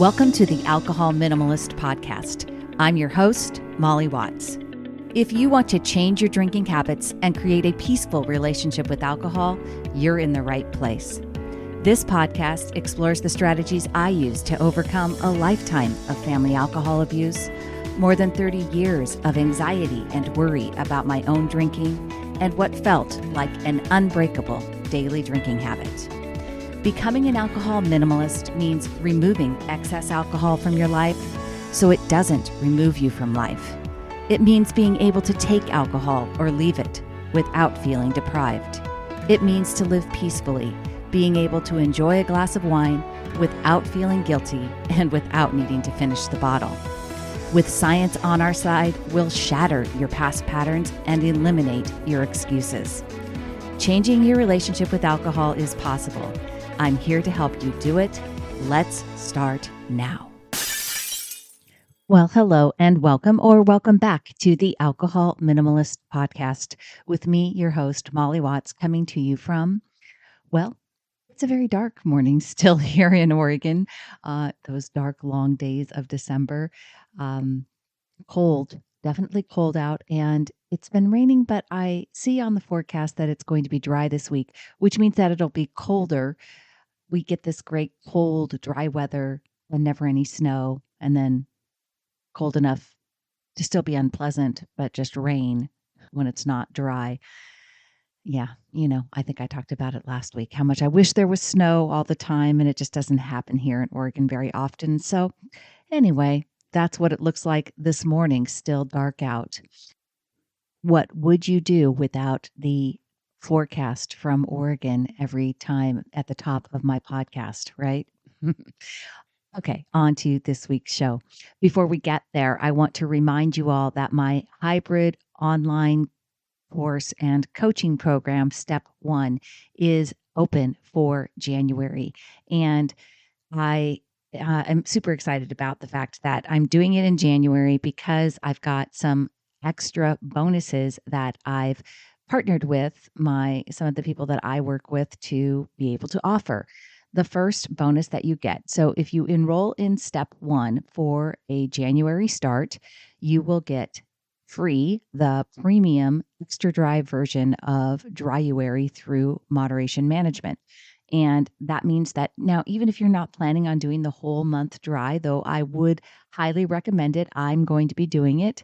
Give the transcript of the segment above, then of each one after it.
Welcome to the Alcohol Minimalist podcast. I'm your host, Molly Watts. If you want to change your drinking habits and create a peaceful relationship with alcohol, you're in the right place. This podcast explores the strategies I use to overcome a lifetime of family alcohol abuse, more than 30 years of anxiety and worry about my own drinking, and what felt like an unbreakable daily drinking habit. Becoming an alcohol minimalist means removing excess alcohol from your life so it doesn't remove you from life. It means being able to take alcohol or leave it without feeling deprived. It means to live peacefully, being able to enjoy a glass of wine without feeling guilty and without needing to finish the bottle. With science on our side, we'll shatter your past patterns and eliminate your excuses. Changing your relationship with alcohol is possible. I'm here to help you do it. Let's start now. Well, hello and welcome back to the Alcohol Minimalist podcast with me, your host, Molly Watts, coming to you from, well, it's a very dark morning still here in Oregon. Those dark, long days of December. Cold, definitely cold out, and it's been raining, but I see on the forecast that it's going to be dry this week, which means that it'll be colder. We get this great cold, dry weather and never any snow, and then cold enough to still be unpleasant, but just rain when it's not dry. Yeah, I think I talked about it last week, how much I wish there was snow all the time, and it just doesn't happen here in Oregon very often. So anyway, that's what it looks like this morning, still dark out. What would you do without the forecast from Oregon every time at the top of my podcast, right? Okay, on to this week's show. Before we get there, I want to remind you all that my hybrid online course and coaching program, Step 1, is open for January. And I am super excited about the fact that I'm doing it in January because I've got some extra bonuses that I've partnered with some of the people that I work with to be able to offer. The first bonus that you get, so if you enroll in Step 1 for a January start, you will get free the premium extra dry version of Dryuary through Moderation Management. And that means that now, even if you're not planning on doing the whole month dry, though I would highly recommend it, I'm going to be doing it.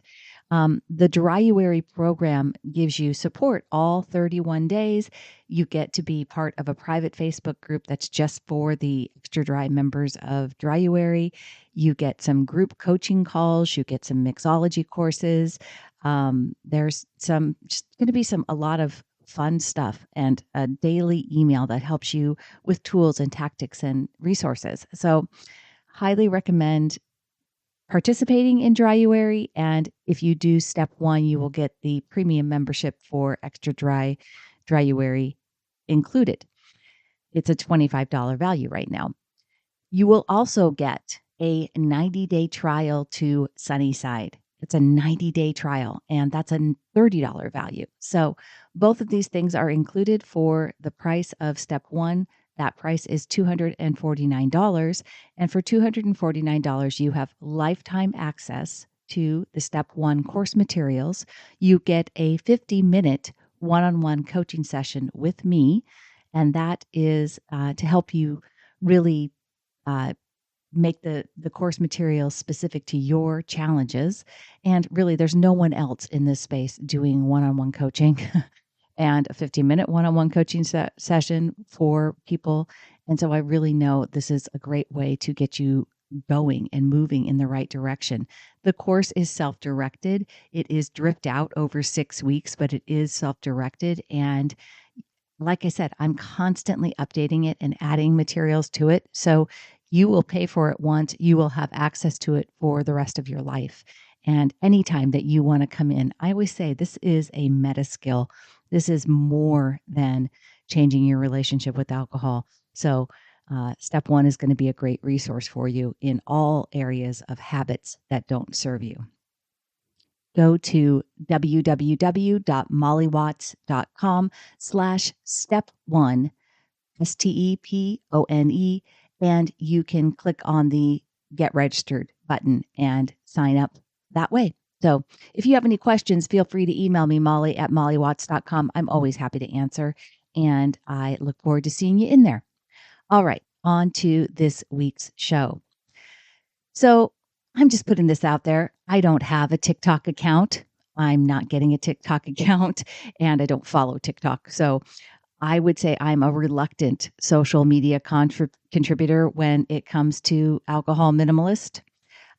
The Dryuary program gives you support all 31 days. You get to be part of a private Facebook group that's just for the extra dry members of Dryuary. You get some group coaching calls. You get some mixology courses. There's just going to be a lot of fun stuff and a daily email that helps you with tools and tactics and resources. So highly recommend participating in Dryuary. And if you do Step 1, you will get the premium membership for extra dry Dryuary included. It's a $25 value right now. You will also get a 90-day trial to Sunnyside. It's a 90-day trial, and that's a $30 value. So both of these things are included for the price of Step 1. That price is $249. And for $249, you have lifetime access to the Step 1 course materials. You get a 50-minute one-on-one coaching session with me, and that is to help you really make the course materials specific to your challenges. And really, there's no one else in this space doing one-on-one coaching and a 15-minute one-on-one coaching session for people. And so I really know this is a great way to get you going and moving in the right direction. The course is self-directed. It is dripped out over 6 weeks, but it is self-directed. And like I said, I'm constantly updating it and adding materials to it. So you will pay for it once. You will have access to it for the rest of your life. And anytime that you want to come in, I always say this is a meta skill. This is more than changing your relationship with alcohol. So Step 1 is going to be a great resource for you in all areas of habits that don't serve you. Go to www.mollywatts.com/step1, STEPONE, and you can click on the get registered button and sign up that way. So if you have any questions, feel free to email me, molly@mollywatts.com. I'm always happy to answer, and I look forward to seeing you in there. All right, on to this week's show. So I'm just putting this out there. I don't have a TikTok account. I'm not getting a TikTok account, and I don't follow TikTok. So I would say I'm a reluctant social media contributor when it comes to Alcohol Minimalist.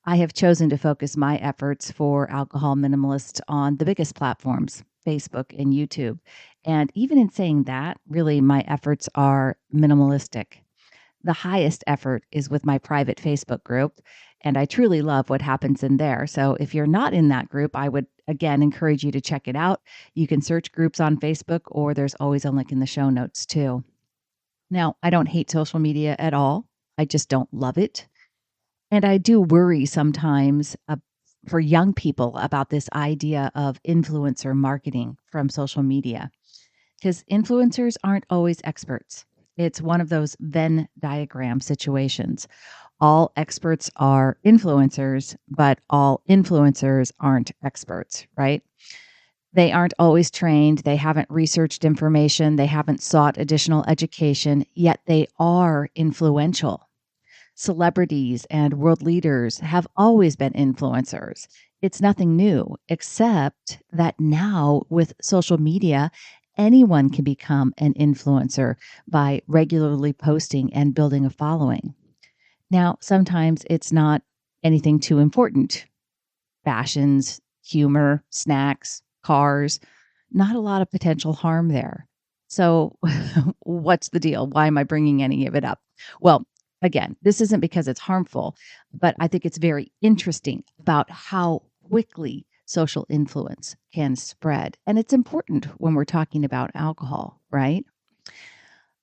I have chosen to focus my efforts for Alcohol Minimalist on the biggest platforms, Facebook and YouTube. And even in saying that, really my efforts are minimalistic. The highest effort is with my private Facebook group, and I truly love what happens in there. So if you're not in that group, I would again encourage you to check it out. You can search groups on Facebook, or there's always a link in the show notes too. Now, I don't hate social media at all. I just don't love it. And I do worry sometimes for young people about this idea of influencer marketing from social media, because influencers aren't always experts. It's one of those Venn diagram situations. All experts are influencers, but all influencers aren't experts, right? They aren't always trained. They haven't researched information. They haven't sought additional education, yet they are influential. Celebrities and world leaders have always been influencers. It's nothing new, except that now with social media, anyone can become an influencer by regularly posting and building a following. Now, sometimes it's not anything too important. Fashions, humor, snacks, cars, not a lot of potential harm there. So, what's the deal? Why am I bringing any of it up? Well, again, this isn't because it's harmful, but I think it's very interesting about how quickly social influence can spread. And it's important when we're talking about alcohol, right?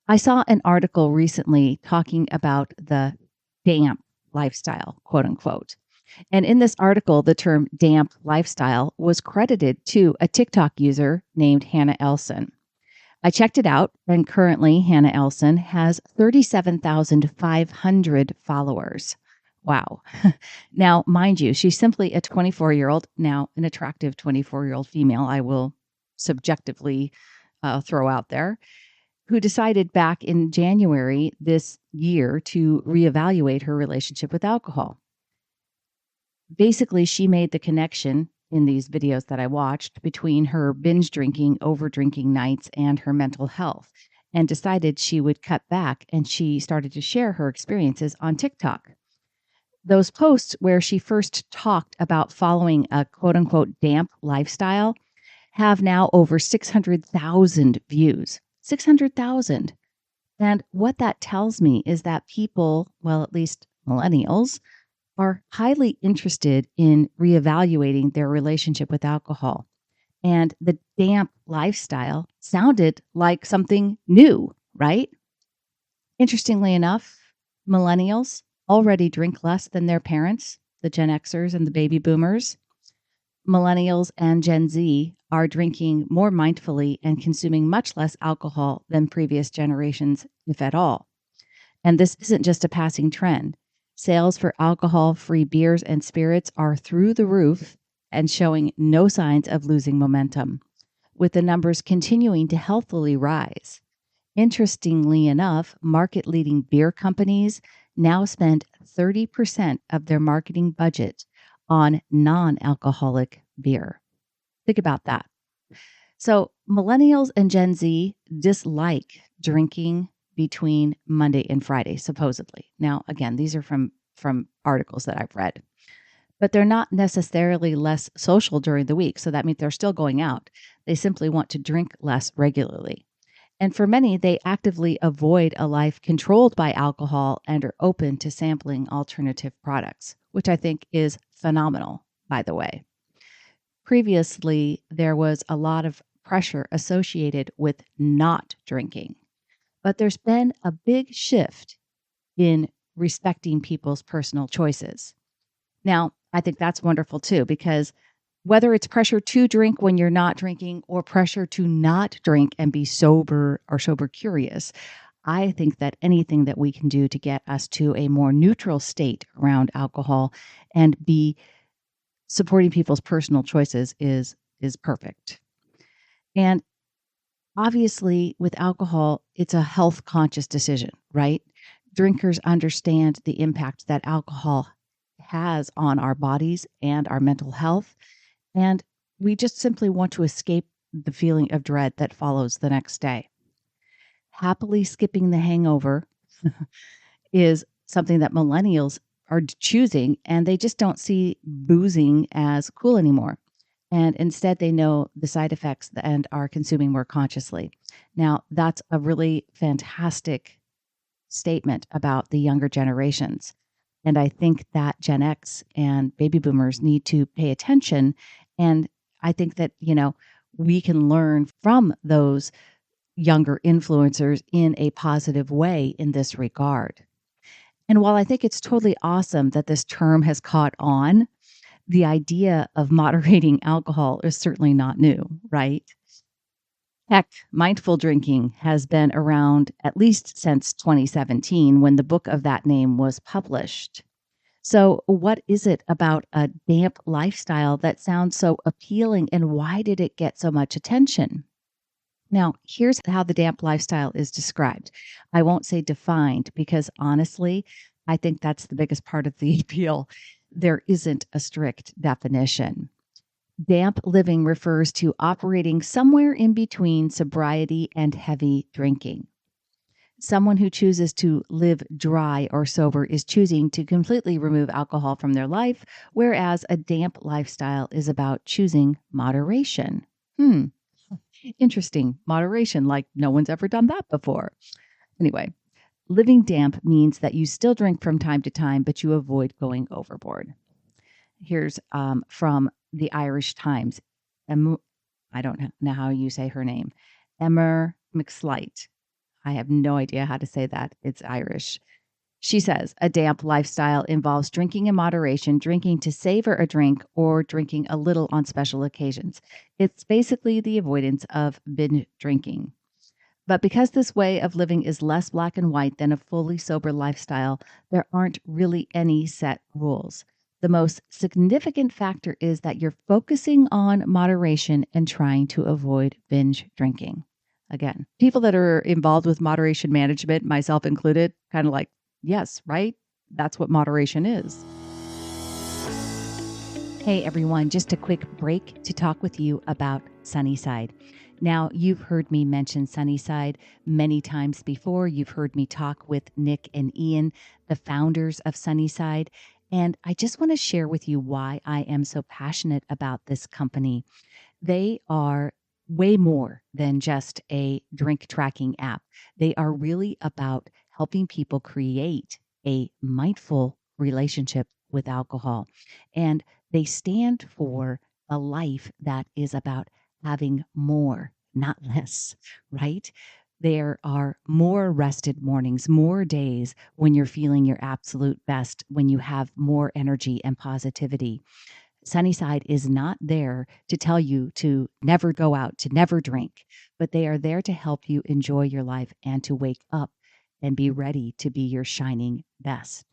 I saw an article recently talking about the damp lifestyle, quote unquote. And in this article, the term damp lifestyle was credited to a TikTok user named Hannah Elson. I checked it out, and currently Hannah Elson has 37,500 followers. Wow. Now, mind you, she's simply a 24-year-old, now an attractive 24-year-old female, I will subjectively throw out there, who decided back in January this year to reevaluate her relationship with alcohol. Basically, she made the connection in these videos that I watched between her binge drinking, over drinking nights, and her mental health, and decided she would cut back, and she started to share her experiences on TikTok. Those posts where she first talked about following a quote unquote damp lifestyle have now over 600,000 views. 600,000. And what that tells me is that people, well, at least millennials, are highly interested in reevaluating their relationship with alcohol. And the damp lifestyle sounded like something new, right? Interestingly enough, millennials already drink less than their parents, the Gen Xers and the baby boomers. Millennials and Gen Z are drinking more mindfully and consuming much less alcohol than previous generations, if at all. And this isn't just a passing trend. Sales for alcohol-free beers and spirits are through the roof and showing no signs of losing momentum, with the numbers continuing to healthily rise. Interestingly enough, market-leading beer companies now spend 30% of their marketing budget on non-alcoholic beer. Think about that. So millennials and Gen Z dislike drinking between Monday and Friday, supposedly. Now, again, these are from articles that I've read. But they're not necessarily less social during the week, so that means they're still going out. They simply want to drink less regularly. And for many, they actively avoid a life controlled by alcohol and are open to sampling alternative products, which I think is phenomenal, by the way. Previously, there was a lot of pressure associated with not drinking, but there's been a big shift in respecting people's personal choices. Now, I think that's wonderful too, because whether it's pressure to drink when you're not drinking or pressure to not drink and be sober or sober curious, I think that anything that we can do to get us to a more neutral state around alcohol and be supporting people's personal choices is perfect. And obviously, with alcohol, it's a health conscious decision, right? Drinkers understand the impact that alcohol has on our bodies and our mental health. And we just simply want to escape the feeling of dread that follows the next day. Happily skipping the hangover is something that millennials are choosing, and they just don't see boozing as cool anymore. And instead, they know the side effects and are consuming more consciously. Now, that's a really fantastic statement about the younger generations. And I think that Gen X and baby boomers need to pay attention. And I think that, we can learn from those younger influencers in a positive way in this regard. And while I think it's totally awesome that this term has caught on, the idea of moderating alcohol is certainly not new, right? Heck, mindful drinking has been around at least since 2017 when the book of that name was published. So, what is it about a damp lifestyle that sounds so appealing, and why did it get so much attention? Now, here's how the damp lifestyle is described. I won't say defined because honestly, I think that's the biggest part of the appeal. There isn't a strict definition. Damp living refers to operating somewhere in between sobriety and heavy drinking. Someone who chooses to live dry or sober is choosing to completely remove alcohol from their life, whereas a damp lifestyle is about choosing moderation. Interesting. Moderation, like no one's ever done that before. Anyway, living damp means that you still drink from time to time, but you avoid going overboard. Here's from the Irish Times. I don't know how you say her name. Emma McSlight. I have no idea how to say that. It's Irish. She says a damp lifestyle involves drinking in moderation, drinking to savor a drink, or drinking a little on special occasions. It's basically the avoidance of binge drinking. But because this way of living is less black and white than a fully sober lifestyle, there aren't really any set rules. The most significant factor is that you're focusing on moderation and trying to avoid binge drinking. Again, people that are involved with moderation management, myself included, kind of like, yes, right? That's what moderation is. Hey everyone, just a quick break to talk with you about Sunnyside. Now, you've heard me mention Sunnyside many times before. You've heard me talk with Nick and Ian, the founders of Sunnyside. And I just want to share with you why I am so passionate about this company. They are way more than just a drink tracking app. They are really about helping people create a mindful relationship with alcohol. And they stand for a life that is about having more, not less, right? There are more rested mornings, more days when you're feeling your absolute best, when you have more energy and positivity. Sunnyside is not there to tell you to never go out, to never drink, but they are there to help you enjoy your life and to wake up and be ready to be your shining best.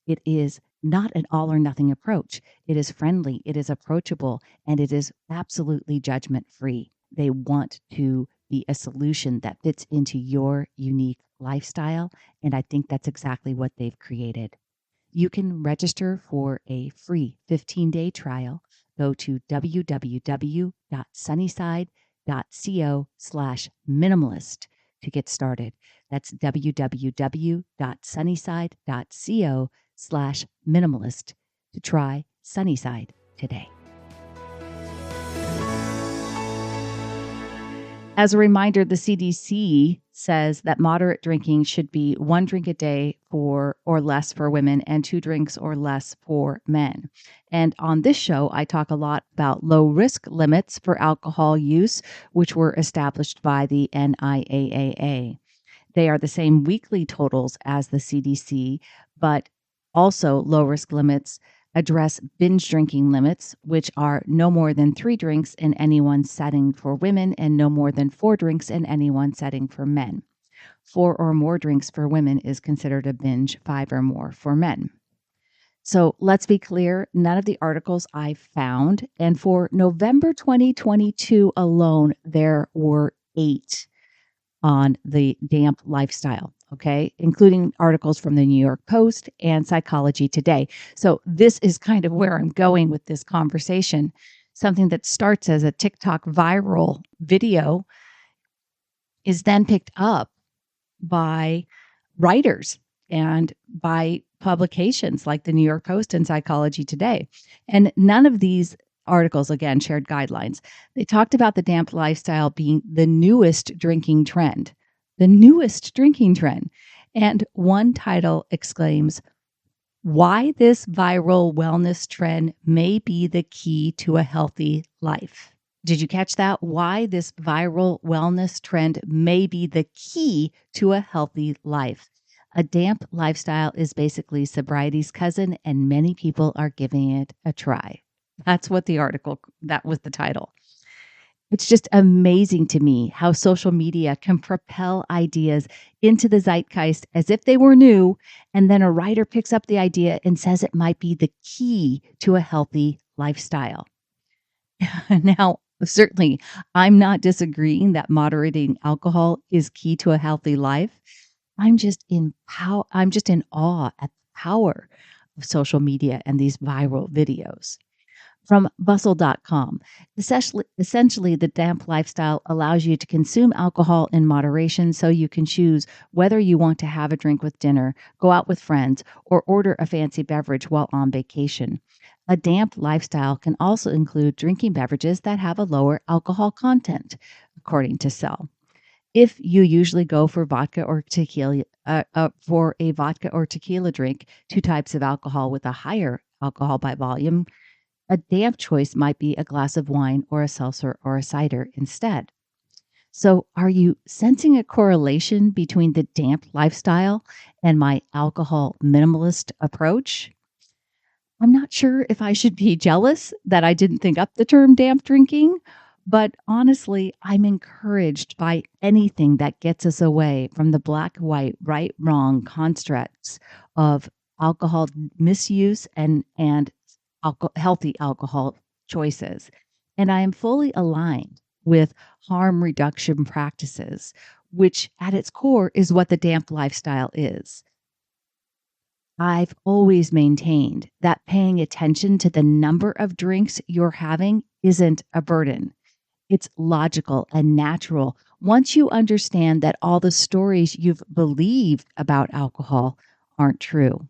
It is not an all or nothing approach. It is friendly, it is approachable, and it is absolutely judgment free. They want to be a solution that fits into your unique lifestyle, and I think that's exactly what they've created. You can register for a free 15-day trial. Go to www.sunnyside.co/minimalist to get started. That's www.sunnyside.co/minimalist to try Sunnyside today. As a reminder, the CDC says that moderate drinking should be 1 drink a day for or less for women and 2 drinks or less for men. And on this show, I talk a lot about low risk limits for alcohol use, which were established by the NIAAA. They are the same weekly totals as the CDC, but also low risk limits address binge drinking limits, which are no more than 3 drinks in any one setting for women and no more than 4 drinks in any one setting for men. 4 or more drinks for women is considered a binge, 5 or more for men. So let's be clear, none of the articles I found, and for November 2022 alone, there were 8 on the damp lifestyle, okay, including articles from the New York Post and Psychology Today. So this is kind of where I'm going with this conversation. Something that starts as a TikTok viral video is then picked up by writers and by publications like the New York Post and Psychology Today. And none of these articles, again, shared guidelines. They talked about the damp lifestyle being the newest drinking trend, the newest drinking trend. And one title exclaims, "Why this viral wellness trend may be the key to a healthy life." Did you catch that? Why this viral wellness trend may be the key to a healthy life. A damp lifestyle is basically sobriety's cousin, and many people are giving it a try. That's what that was the title. It's just amazing to me how social media can propel ideas into the zeitgeist as if they were new, and then a writer picks up the idea and says it might be the key to a healthy lifestyle. Now, certainly, I'm not disagreeing that moderating alcohol is key to a healthy life. I'm just in awe at the power of social media and these viral videos. From bustle.com, essentially, the damp lifestyle allows you to consume alcohol in moderation so you can choose whether you want to have a drink with dinner, go out with friends, or order a fancy beverage while on vacation. A damp lifestyle can also include drinking beverages that have a lower alcohol content, according to Cell. If you usually go for vodka or tequila, for a vodka or tequila drink, 2 types of alcohol with a higher alcohol by volume, a damp choice might be a glass of wine or a seltzer or a cider instead. So, are you sensing a correlation between the damp lifestyle and my alcohol minimalist approach? I'm not sure if I should be jealous that I didn't think up the term damp drinking, but honestly, I'm encouraged by anything that gets us away from the black, white, right, wrong constructs of alcohol misuse and healthy alcohol choices. And I am fully aligned with harm reduction practices, which at its core is what the damp lifestyle is. I've always maintained that paying attention to the number of drinks you're having isn't a burden. It's logical and natural once you understand that all the stories you've believed about alcohol aren't true.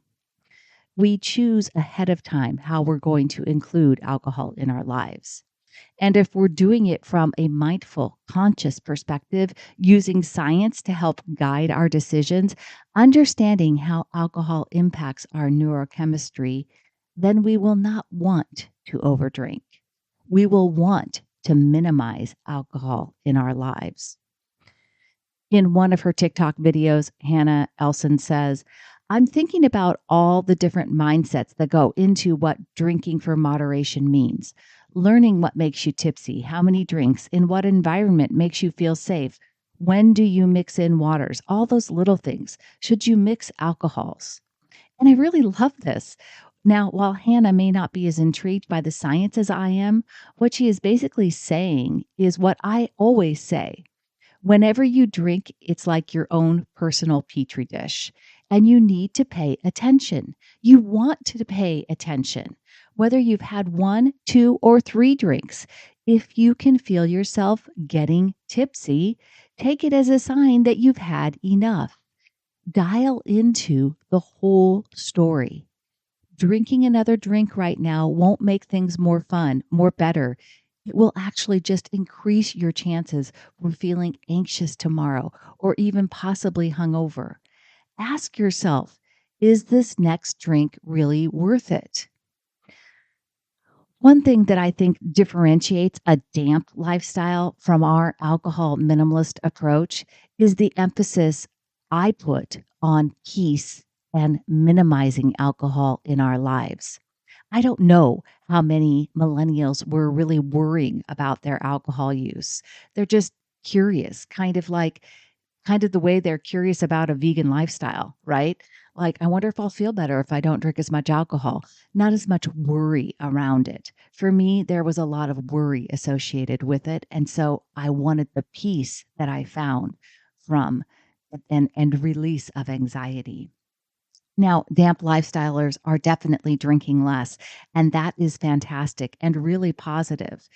We choose ahead of time how we're going to include alcohol in our lives. And if we're doing it from a mindful, conscious perspective, using science to help guide our decisions, understanding how alcohol impacts our neurochemistry, then we will not want to overdrink. We will want to minimize alcohol in our lives. In one of her TikTok videos, Hannah Elson says, "I'm thinking about all the different mindsets that go into what drinking for moderation means. Learning what makes you tipsy, how many drinks, in what environment makes you feel safe, when do you mix in waters, all those little things. Should you mix alcohols?" And I really love this. Now, while Hannah may not be as intrigued by the science as I am, what she is basically saying is what I always say. Whenever you drink, it's like your own personal petri dish, and you need to pay attention. You want to pay attention, whether you've had 1, 2, or 3 drinks. If you can feel yourself getting tipsy, take it as a sign that you've had enough. Dial into the whole story. Drinking another drink right now won't make things more fun, more better. It will actually just increase your chances for feeling anxious tomorrow or even possibly hungover. Ask yourself, is this next drink really worth it? One thing that I think differentiates a damp lifestyle from our alcohol minimalist approach is the emphasis I put on peace and minimizing alcohol in our lives. I don't know how many millennials were really worrying about their alcohol use. They're just curious, kind of like, kind of the way they're curious about a vegan lifestyle, right? Like, I wonder if I'll feel better if I don't drink as much alcohol. Not as much worry around it. For me, there was a lot of worry associated with it. And so I wanted the peace that I found from and release of anxiety. Now, damp lifestylers are definitely drinking less, and that is fantastic and really positive.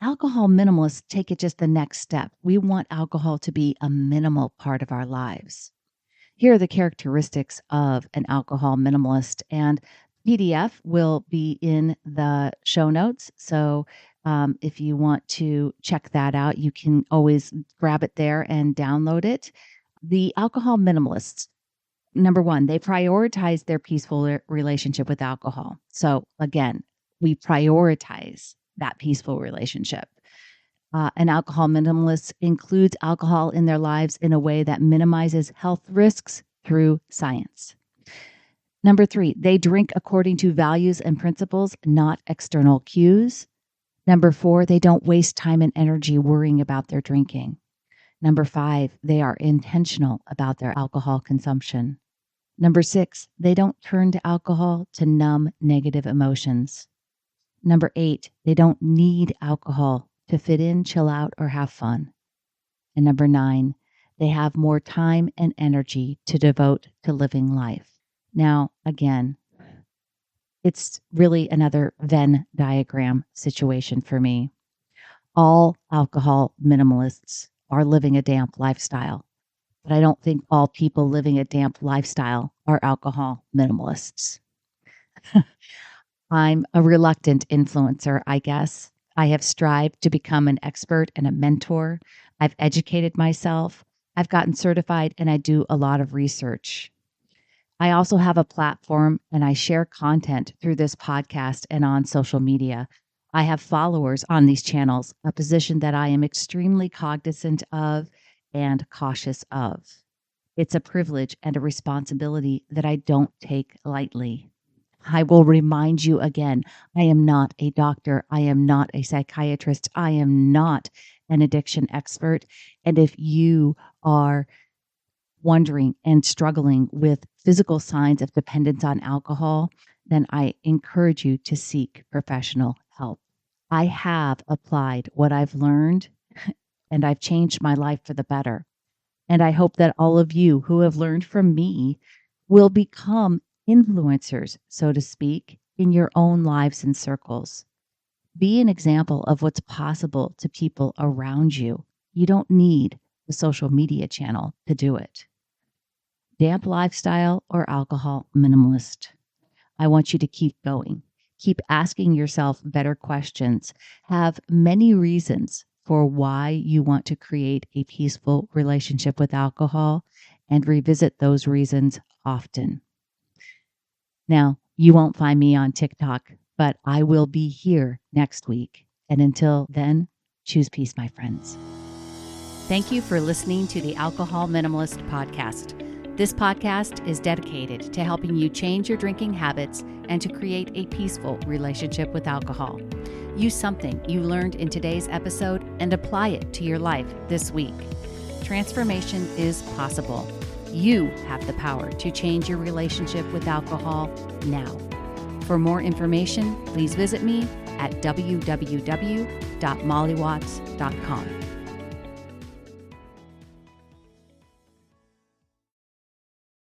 Alcohol minimalists take it just the next step. We want alcohol to be a minimal part of our lives. Here are the characteristics of an alcohol minimalist, and PDF will be in the show notes. So if you want to check that out, you can always grab it there and download it. The alcohol minimalists, number one, they prioritize their peaceful relationship with alcohol. So again, we prioritize that peaceful relationship. An alcohol minimalist includes alcohol in their lives in a way that minimizes health risks through science. Number three, they drink according to values and principles, not external cues. Number four, they don't waste time and energy worrying about their drinking. Number five, they are intentional about their alcohol consumption. Number six, they don't turn to alcohol to numb negative emotions. Number eight, they don't need alcohol to fit in, chill out, or have fun. And number nine, they have more time and energy to devote to living life. Now, again, it's really another Venn diagram situation for me. All alcohol minimalists are living a damp lifestyle, but I don't think all people living a damp lifestyle are alcohol minimalists. I'm a reluctant influencer, I guess. I have strived to become an expert and a mentor. I've educated myself. I've gotten certified, and I do a lot of research. I also have a platform, and I share content through this podcast and on social media. I have followers on these channels, a position that I am extremely cognizant of and cautious of. It's a privilege and a responsibility that I don't take lightly. I will remind you again, I am not a doctor. I am not a psychiatrist. I am not an addiction expert. And if you are wondering and struggling with physical signs of dependence on alcohol, then I encourage you to seek professional help. I have applied what I've learned, and I've changed my life for the better. And I hope that all of you who have learned from me will become influencers, so to speak, in your own lives and circles. Be an example of what's possible to people around you. You don't need a social media channel to do it. Damp lifestyle or alcohol minimalist. I want you to keep going. Keep asking yourself better questions. Have many reasons for why you want to create a peaceful relationship with alcohol, and revisit those reasons often. Now, you won't find me on TikTok, but I will be here next week. And until then, choose peace, my friends. Thank you for listening to the Alcohol Minimalist podcast. This podcast is dedicated to helping you change your drinking habits and to create a peaceful relationship with alcohol. Use something you learned in today's episode and apply it to your life this week. Transformation is possible. You have the power to change your relationship with alcohol now. For more information, please visit me at www.mollywatts.com.